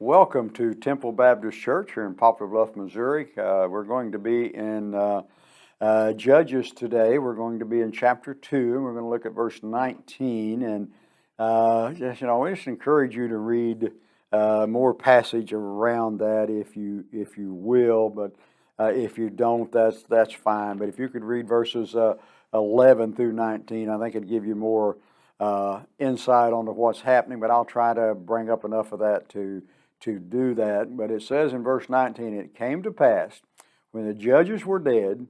Welcome to Temple Baptist Church here in Poplar, Bluff, Missouri. We're going to be in Judges today. We're going to be in chapter 2, and we're going to look at verse 19. And we just encourage you to read more passage around that if you will. But if you don't, that's fine. But if you could read verses 11 through 19, I think it'd give you more insight onto what's happening. But I'll try to bring up enough of that to do that. But it says in verse 19, it came to pass, when the judges were dead,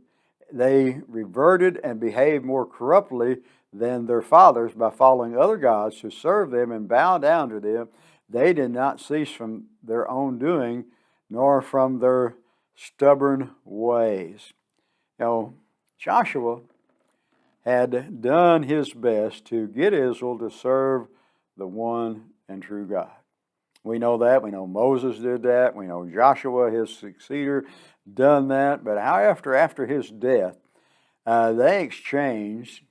they reverted and behaved more corruptly than their fathers by following other gods to serve them and bow down to them. They did not cease from their own doing, nor from their stubborn ways. Joshua had done his best to get Israel to serve the one and true God. We know that. We know Moses did that. We know Joshua, his successor, done that. But after his death, they exchanged,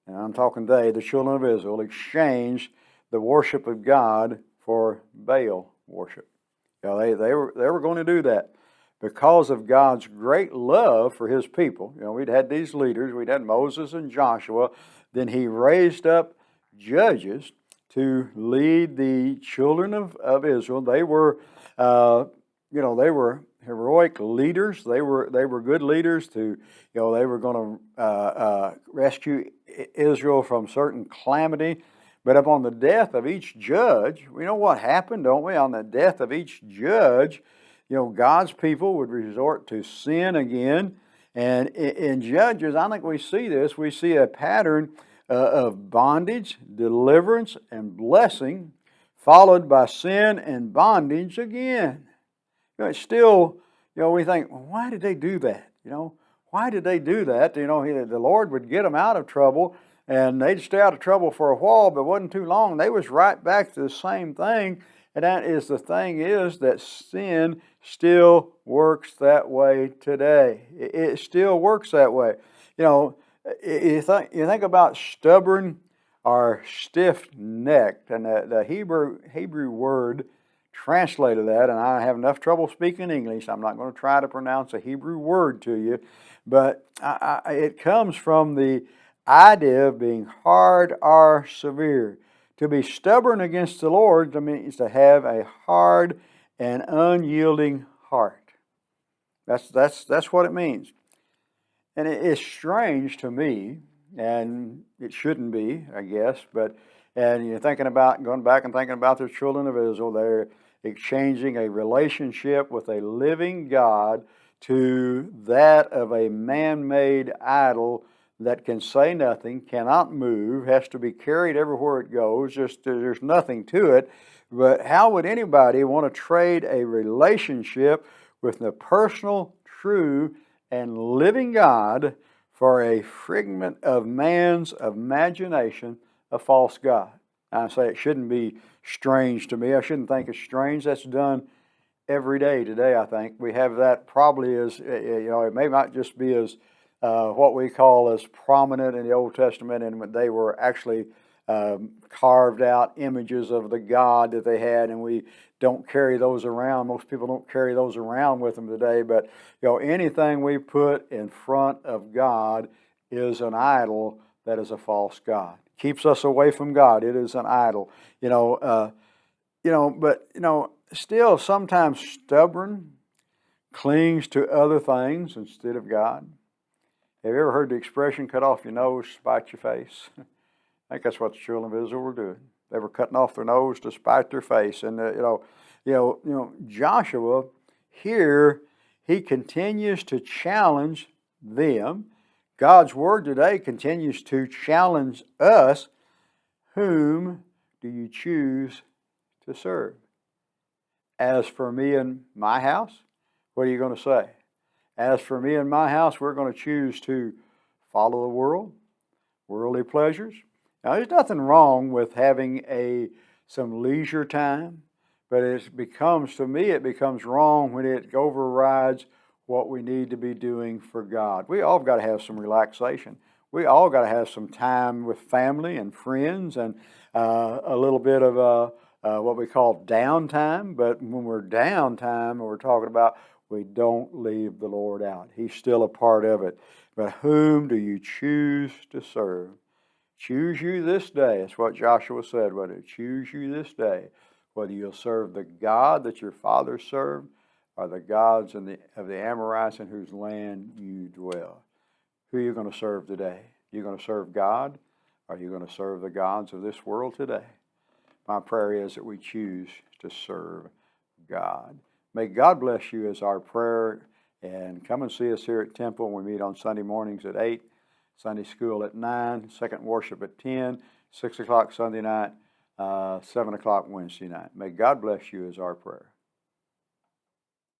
and I'm talking the children of Israel, exchanged the worship of God for Baal worship. They were going to do that because of God's great love for His people. We'd had these leaders. We'd had Moses and Joshua. Then He raised up judges to lead the children of Israel. They were, they were heroic leaders. They were good leaders. They were going to rescue Israel from certain calamity. But upon the death of each judge, we know what happened, don't we? On the death of each judge, God's people would resort to sin again. And in Judges, I think we see this. We see a pattern of bondage, deliverance, and blessing, followed by sin and bondage again. It's still, we think, well, why did they do that? Why did they do that? The Lord would get them out of trouble, and they'd stay out of trouble for a while, but it wasn't too long. They was right back to the same thing, and that is the thing is that sin still works that way today. It still works that way. You think about stubborn or stiff-necked, and the Hebrew word translated that, and I have enough trouble speaking English. I'm not going to try to pronounce a Hebrew word to you, but it comes from the idea of being hard or severe. To be stubborn against the Lord means to have a hard and unyielding heart. That's what it means. And it's strange to me, and it shouldn't be, I guess, and you're going back and thinking about the children of Israel. They're exchanging a relationship with a living God to that of a man-made idol that can say nothing, cannot move, has to be carried everywhere it goes. There's nothing to it. But how would anybody want to trade a relationship with the personal, true, and living God for a figment of man's imagination, a false God? I say it shouldn't be strange to me. I shouldn't think it's strange. That's done every day today, I think. We have that probably as, it may not just be as what we call as prominent in the Old Testament, and they were actually carved out images of the God that they had, and we don't carry those around. Most people don't carry those around with them today, but anything we put in front of God is an idol that is a false God. Keeps us away from God. It is an idol. Still sometimes stubborn, clings to other things instead of God. Have you ever heard the expression, cut off your nose, spite your face? I think that's what the children of Israel were doing. They were cutting off their nose to spite their face. And, Joshua here, he continues to challenge them. God's word today continues to challenge us. Whom do you choose to serve? As for me and my house, what are you going to say? As for me and my house, we're going to choose to follow the world, worldly pleasures. Now, there's nothing wrong with having some leisure time, but it becomes wrong when it overrides what we need to be doing for God. We all got to have some relaxation. We all got to have some time with family and friends, and a little bit of what we call downtime, but when we're downtime, we're talking about we don't leave the Lord out. He's still a part of it. But whom do you choose to serve? Choose you this day. That's what Joshua said. Whether choose you this day, whether you'll serve the God that your fathers served, or the gods of the Amorites in whose land you dwell. Who are you going to serve today? You're going to serve God, or are you going to serve the gods of this world today? My prayer is that we choose to serve God. May God bless you is our prayer. And come and see us here at Temple. We meet on Sunday mornings at 8, Sunday school at 9, second worship at 10, 6 o'clock Sunday night, 7 o'clock Wednesday night. May God bless you is our prayer.